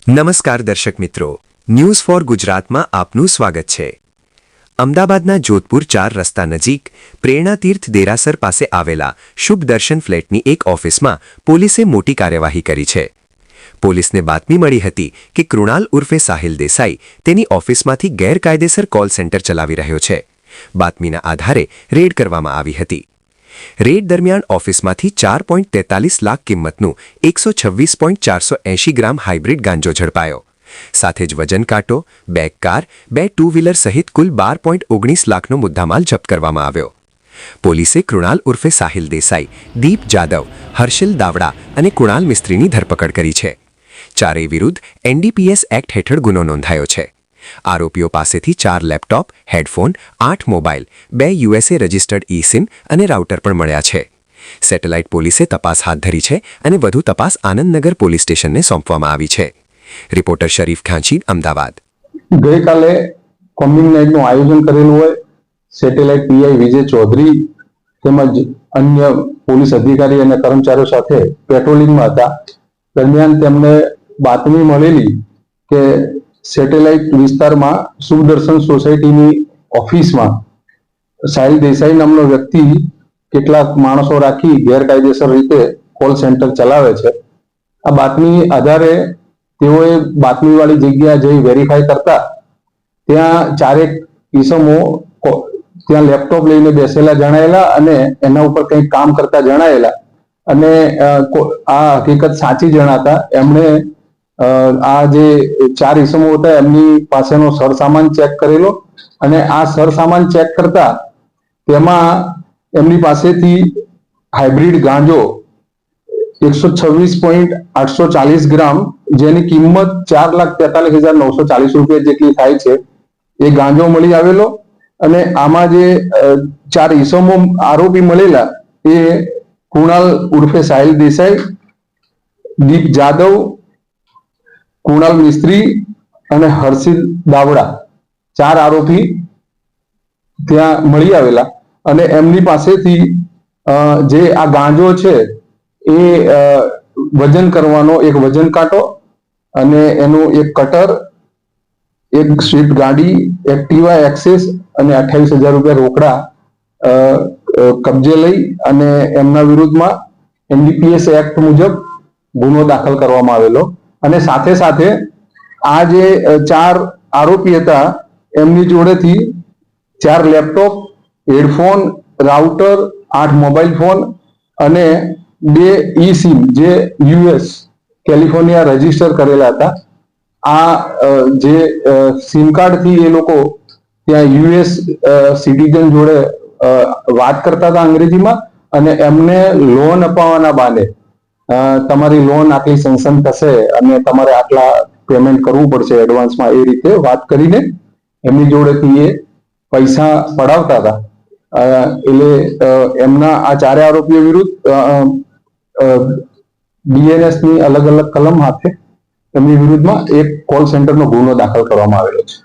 નમસ્કાર દર્શક મિત્રો, ન્યૂઝ ફોર ગુજરાતમાં આપનું સ્વાગત છે। અમદાવાદના જોધપુર 4 રસ્તા નજીક પ્રેરણાતીર્થ દેરાસર પાસે આવેલા શુભ દર્શન ફ્લેટની એક ઓફિસમાં પોલીસે મોટી કાર્યવાહી કરી છે। પોલીસને બાતમી મળી હતી કે કૃણાલ ઉર્ફે સાહિલ દેસાઈ તેની ઓફિસમાંથી ગેરકાયદેસર કોલ સેન્ટર ચલાવી રહ્યો છે। બાતમીના આધારે રેડ કરવામાં આવી હતી। રેડ દરમિયાન ઓફિસમાંથી 4.43 લાખ કિંમતનું 126.480 ગ્રામ હાઇબ્રિડ ગાંજો ઝડપાયો। સાથે જ વજન કાંટો, બેગ કાર, 2 ટુ વ્હીલર સહિત કુલ 12.19 લાખનો મુદ્દામાલ જપ્ત કરવામાં આવ્યો। પોલીસે કૃણાલ ઉર્ફે સાહિલ દેસાઈ, દીપ જાદવ, હર્ષિલ દાવડા અને કુણાલ મિસ્ત્રીની ધરપકડ કરી છે। ચારેય વિરુદ્ધ NDPS એક્ટ હેઠળ ગુનો નોંધાયો છે। આરોપીઓ પાસેથી 4 laptop, headphone, 8 mobile, 2 USA registered eSIM અને રાઉટર પણ મળ્યા છે। સેટેલાઇટ પોલીસે તપાસ હાથ ધરી છે અને વધુ તપાસ આનંદનગર પોલીસ સ્ટેશનને સોંપવામાં આવી છે। રિપોર્ટર શરીફ ખાંચી, અમદાવાદ। ગઈકાલે કોમ્બિંગ નાઇટનું આયોજન કરેલું હોય સેટેલાઇટ PI વિજય ચૌધરી તેમજ અન્ય પોલીસ અધિકારી અને કર્મચારીઓ સાથે પેટ્રોલિંગમાં હતા। દરમિયાન તેમને બાતમી મળેલી કે સેટેલાઇટ વિસ્તારમાં સુદર્શન સોસાયટીની ઓફિસમાં સાહિલ દેસાઈ નામનો વ્યક્તિ કેટલાક માણસો રાખી ગેરકાયદેસર રીતે કોલ સેન્ટર ચલાવે છે। આ બાતમી આધારે તેઓએ બાતમીવાળી જગ્યા જઈ વેરીફાઈ કરતા ત્યાં ચારેક ઈસમો ત્યાં લેપટોપ લઈને બેસેલા જણાયેલા અને એના ઉપર કંઈક કામ કરતા જણાયેલા અને આ હકીકત સાચી જણાતા એમણે આ જે 4 ઈસમો હતા એમની પાસેનો સરસામાન ચેક કરેલો અને આ સરસામાન ચેક કરતા તેમાં એમની પાસેથી હાઇબ્રિડ ગાંજો 126.840 ગ્રામ જેની કિંમત 4,43,940 રૂપિયા જેટલી થાય છે એ ગાંજો મળી આવેલો અને આમાં જે 4 ઈસમો આરોપી મળેલા એ કૃણાલ ઉર્ફે સાહિલ દેસાઈ, દીપ જાદવ, કુણાલ મિસ્ત્રી અને હર્ષિલ દાવડા 4 આરોપી ત્યાં મળી આવેલા અને એમની પાસેથી જે આ ગાંજો છે એ વજન કરવાનો એક વજન કાંટો અને એનું એક કટર, એક સ્વિફ્ટ ગાડી, એક્ટિવા એક્સેસ અને 28,000 રૂપિયા રોકડા કબજે લઈ અને એમના વિરુદ્ધમાં NDPS એક્ટ મુજબ ગુનો દાખલ કરવામાં આવેલો અને સાથે સાથે આ જે 4 આરોપી હતા એમની જોડેથી 4 laptop, headphone, router, 8 mobile phone અને 2 eSIM જે US કેલિફોર્નિયા રજીસ્ટર કરેલા હતા। આ જે સિમ કાર્ડ થી એ લોકો ત્યાં US સિટીઝન જોડે વાત કરતા હતા અંગ્રેજીમાં અને એમને લોન અપાવવાના બહાને તમારી લોન આટલી સેન્કશન થશે અને તમારે આટલા પેમેન્ટ કરવું પડશે એડવાન્સમાં એ રીતે વાત કરીને એમની જોડેથી એ પૈસા પડાવતા હતા। એટલે એમના આ 4 આરોપીઓ વિરુદ્ધ BNS ની અલગ અલગ કલમ હાથે એમની વિરુદ્ધમાં એક કોલ સેન્ટરનો ગુનો દાખલ કરવામાં આવેલો છે।